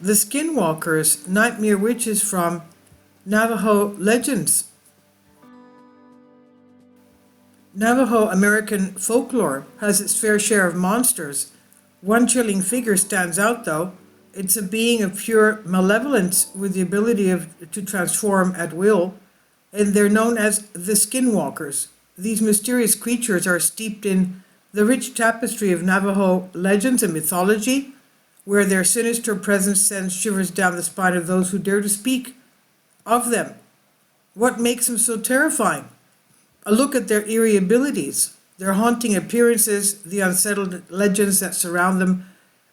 The Skinwalkers, nightmare witches from Navajo legends. Navajo American folklore has its fair share of monsters. One chilling figure stands out though. It's a being of pure malevolence with the ability to transform at will, and they're known as the Skinwalkers. These mysterious creatures are steeped in the rich tapestry of Navajo legends and mythology, where their sinister presence sends shivers down the spine of those who dare to speak of them. What makes them so terrifying? A look at their eerie abilities, their haunting appearances, the unsettled legends that surround them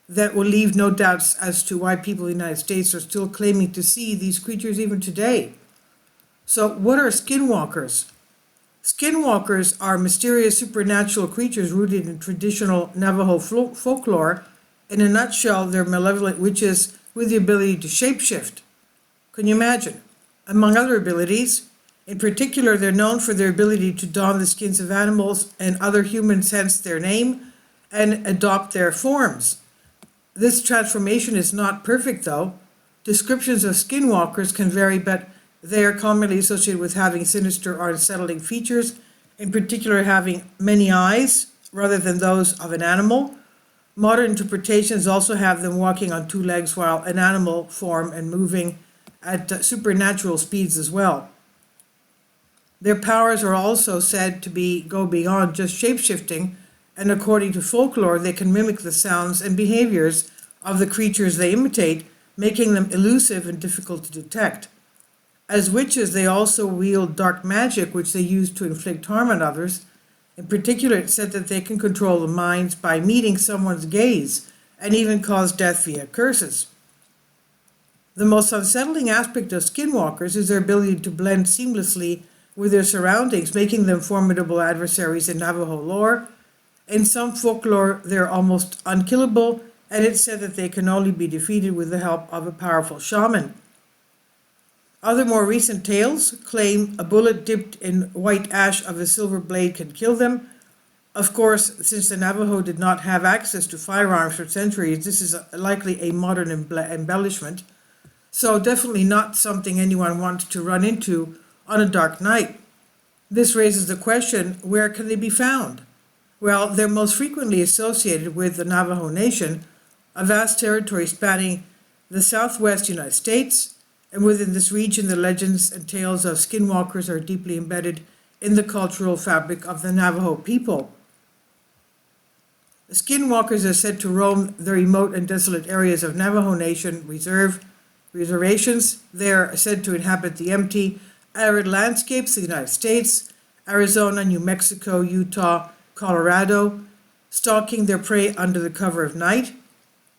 that will leave no doubts as to why people in the United States are still claiming to see these creatures even today. So what are skinwalkers? Skinwalkers are mysterious supernatural creatures rooted in traditional Navajo folklore. In a nutshell, they're malevolent witches with the ability to shapeshift. Can you imagine? Among other abilities, in particular, they're known for their ability to don the skins of animals and other humans, hence their name, and adopt their forms. This transformation is not perfect, though. Descriptions of skinwalkers can vary, but they are commonly associated with having sinister or unsettling features, in particular having many eyes rather than those of an animal. Modern interpretations also have them walking on two legs while an animal form and moving at supernatural speeds as well. Their powers are also said to go beyond just shapeshifting, and according to folklore, they can mimic the sounds and behaviors of the creatures they imitate, making them elusive and difficult to detect. As witches, they also wield dark magic, which they use to inflict harm on others. In particular, it's said that they can control the minds by meeting someone's gaze and even cause death via curses. The most unsettling aspect of skinwalkers is their ability to blend seamlessly with their surroundings, making them formidable adversaries in Navajo lore. In some folklore, they're almost unkillable, and it's said that they can only be defeated with the help of a powerful shaman. Other more recent tales claim a bullet dipped in white ash of a silver blade can kill them. Of course, since the Navajo did not have access to firearms for centuries, this is likely a modern embellishment. So definitely not something anyone wants to run into on a dark night. This raises the question, where can they be found? Well, they're most frequently associated with the Navajo Nation, a vast territory spanning the southwest United States, and within this region, the legends and tales of skinwalkers are deeply embedded in the cultural fabric of the Navajo people. The skinwalkers are said to roam the remote and desolate areas of Navajo Nation reservations. They are said to inhabit the empty, arid landscapes of the United States, Arizona, New Mexico, Utah, Colorado, stalking their prey under the cover of night.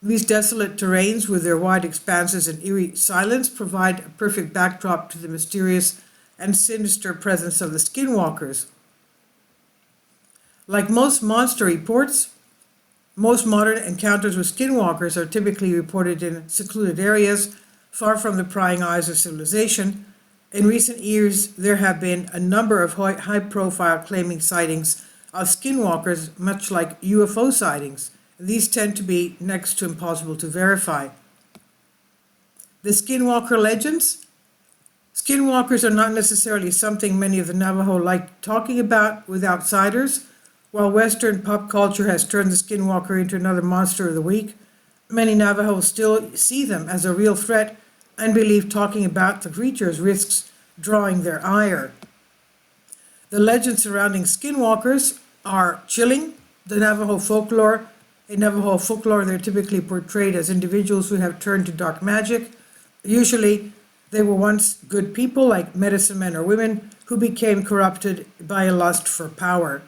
These desolate terrains, with their wide expanses and eerie silence, provide a perfect backdrop to the mysterious and sinister presence of the skinwalkers. Like most monster reports, most modern encounters with skinwalkers are typically reported in secluded areas, far from the prying eyes of civilization. In recent years, there have been a number of high-profile claiming sightings of skinwalkers, much like UFO sightings. These tend to be next to impossible to verify. The skinwalker legends? Skinwalkers are not necessarily something many of the Navajo like talking about with outsiders. While Western pop culture has turned the skinwalker into another monster of the week, many Navajos still see them as a real threat and believe talking about the creatures risks drawing their ire. The legends surrounding skinwalkers are chilling. In Navajo folklore, they're typically portrayed as individuals who have turned to dark magic. Usually, they were once good people, like medicine men or women, who became corrupted by a lust for power.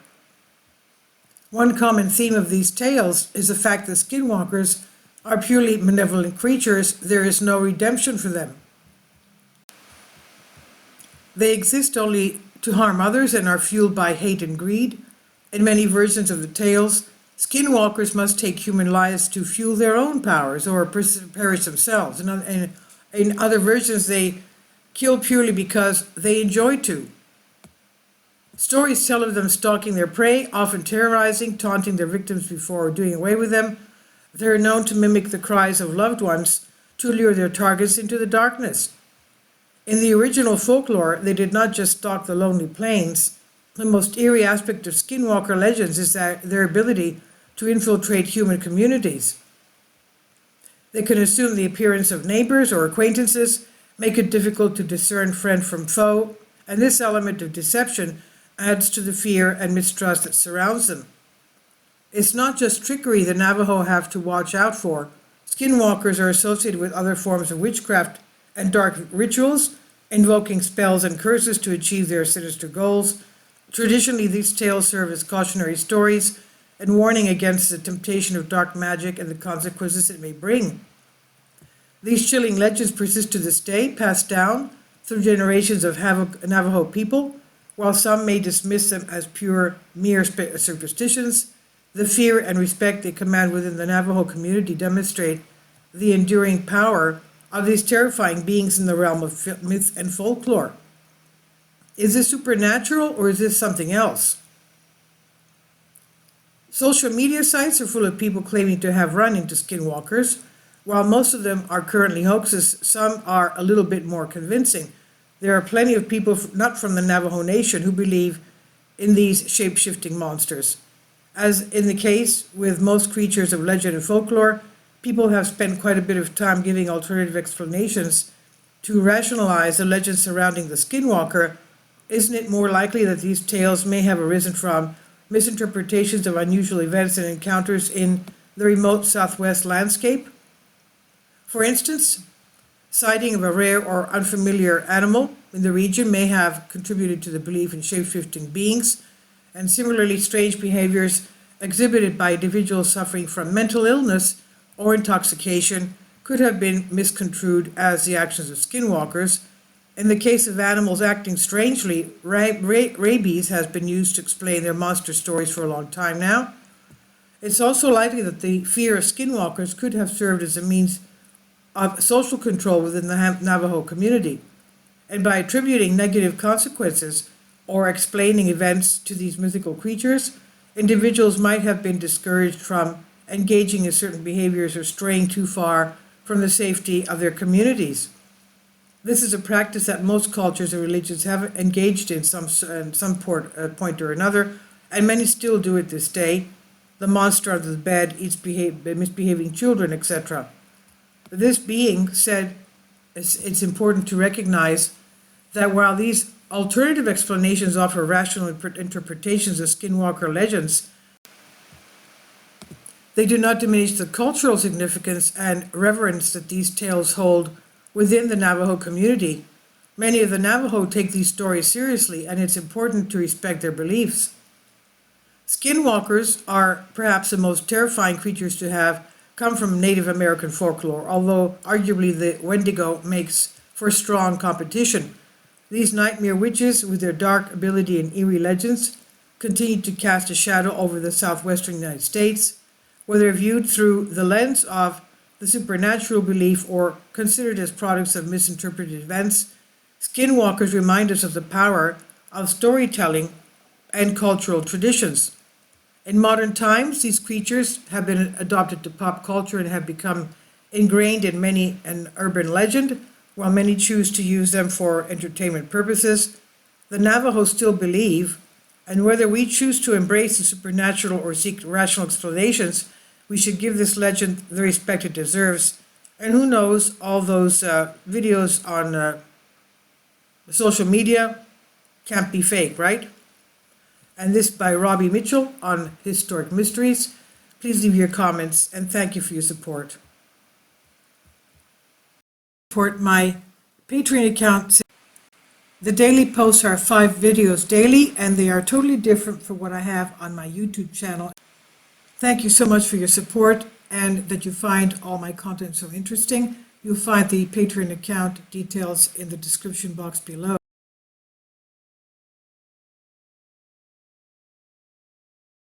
One common theme of these tales is the fact that skinwalkers are purely malevolent creatures. There is no redemption for them. They exist only to harm others and are fueled by hate and greed. In many versions of the tales, skinwalkers must take human lives to fuel their own powers or perish themselves. In other versions, they kill purely because they enjoy to. Stories tell of them stalking their prey, often terrorizing, taunting their victims before doing away with them. They're known to mimic the cries of loved ones to lure their targets into the darkness. In the original folklore, they did not just stalk the lonely plains. The most eerie aspect of skinwalker legends is their ability to infiltrate human communities. They can assume the appearance of neighbors or acquaintances, make it difficult to discern friend from foe, and this element of deception adds to the fear and mistrust that surrounds them. It's not just trickery the Navajo have to watch out for. Skinwalkers are associated with other forms of witchcraft and dark rituals, invoking spells and curses to achieve their sinister goals. Traditionally, these tales serve as cautionary stories and warning against the temptation of dark magic and the consequences it may bring. These chilling legends persist to this day, passed down through generations of Navajo people. While some may dismiss them as mere superstitions, the fear and respect they command within the Navajo community demonstrate the enduring power of these terrifying beings in the realm of myth and folklore. Is this supernatural or is this something else? Social media sites are full of people claiming to have run into skinwalkers. While most of them are currently hoaxes, some are a little bit more convincing. There are plenty of people not from the Navajo Nation who believe in these shape-shifting monsters. As in the case with most creatures of legend and folklore, people have spent quite a bit of time giving alternative explanations to rationalize the legend surrounding the skinwalker. Isn't it more likely that these tales may have arisen from misinterpretations of unusual events and encounters in the remote Southwest landscape? For instance, sighting of a rare or unfamiliar animal in the region may have contributed to the belief in shape-shifting beings, and similarly strange behaviors exhibited by individuals suffering from mental illness or intoxication could have been misconstrued as the actions of skinwalkers. In the case of animals acting strangely, rabies has been used to explain their monster stories for a long time now. It's also likely that the fear of skinwalkers could have served as a means of social control within the Navajo community. And by attributing negative consequences or explaining events to these mythical creatures, individuals might have been discouraged from engaging in certain behaviors or straying too far from the safety of their communities. This is a practice that most cultures and religions have engaged in some point or another, and many still do it this day. The monster under the bed eats misbehaving children, etc. This being said, it's important to recognize that while these alternative explanations offer rational interpretations of skinwalker legends, they do not diminish the cultural significance and reverence that these tales hold within the Navajo community. Many of the Navajo take these stories seriously, and it's important to respect their beliefs. Skinwalkers are perhaps the most terrifying creatures to have come from Native American folklore, although arguably the Wendigo makes for strong competition. These nightmare witches, with their dark ability and eerie legends, continue to cast a shadow over the southwestern United States. Whether viewed through the lens of the supernatural belief or considered as products of misinterpreted events, skinwalkers remind us of the power of storytelling and cultural traditions. In modern times, these creatures have been adopted to pop culture and have become ingrained in many an urban legend, while many choose to use them for entertainment purposes. The Navajo still believe, and whether we choose to embrace the supernatural or seek rational explanations, we should give this legend the respect it deserves. And who knows, all those videos on social media can't be fake, right? And this by Robbie Mitchell on Historic Mysteries. Please leave your comments, and thank you for your support. Support my Patreon account. The daily posts are 5 videos daily, and they are totally different from what I have on my YouTube channel. Thank you so much for your support and that you find all my content so interesting. You'll find the Patreon account details in the description box below.